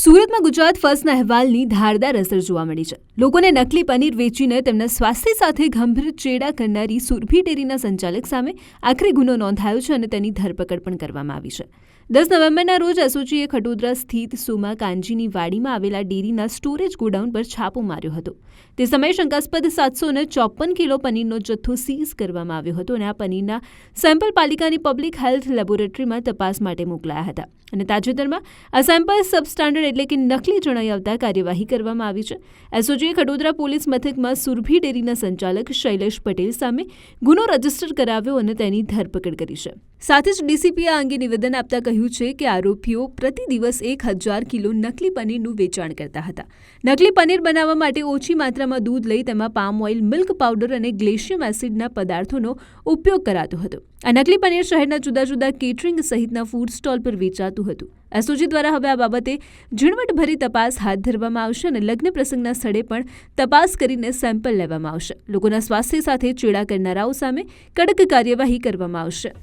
સુરતમાં ગુજરાત ફર્સ્ટના અહેવાલની ધારદાર અસર જોવા મળી છે. લોકોને નકલી પનીર વેચીને તેમના સ્વાસ્થ્ય સાથે ગંભીર ચેડા કરનારી સુરભી ડેરીના સંચાલક સામે આખરે ગુનો નોંધાયો છે અને તેની ધરપકડ પણ કરવામાં આવી છે. 10 નવેમ્બરના રોજ એસઓજીએ ખટોદરા સ્થિત સોમા કાંજીની વાડીમાં આવેલા ડેરીના સ્ટોરેજ ગોડાઉન પર છાપો માર્યો હતો. તે સમયે શંકાસ્પદ 754 કિલો પનીરનો જથ્થો સીઝ કરવામાં આવ્યો હતો અને આ પનીરના સેમ્પલ પાલિકાની પબ્લિક હેલ્થ લેબોરેટરીમાં તપાસ માટે મોકલાયા હતા અને તાજેતરમાં આ સેમ્પલ સબસ્ટાન્ડર્ડ એટલે કે નકલી જણાઈ આવતા કાર્યવાહી કરવામાં આવી છે. એસઓજીએ ખટોદરા પોલીસ મથકમાં સુરભી ડેરીના સંચાલક શૈલેષ પટેલ સામે ગુનો રજીસ્ટર કરાવ્યો અને તેની ધરપકડ કરી છે. સાથે જ ડીસીપીએ આ અંગે નિવેદન આપતા કહ્યું છે કે આરોપીઓ પ્રતિ દિવસ 1000 કિલો નકલી પનીરનું વેચાણ કરતા હતા. નકલી પનીર બનાવવા માટે ઓછી માત્રામાં દૂધ લઈ તેમાં પામ ઓઇલ, મિલ્ક પાવડર અને ગ્લેશિયમ એસિડના પદાર્થોનો ઉપયોગ કરાતો હતો. આ નકલી પનીર શહેરના જુદા જુદા કેટરિંગ સહિતના ફૂડ સ્ટોલ પર વેચાતું હતું. એસઓજી દ્વારા હવે આ બાબતે ઝીણવટભરી તપાસ હાથ ધરવામાં આવશે અને લગ્ન પ્રસંગના સ્થળે પણ તપાસ કરીને સેમ્પલ લેવામાં આવશે. લોકોના સ્વાસ્થ્ય સાથે ચેડા કરનારાઓ સામે કડક કાર્યવાહી કરવામાં આવશે.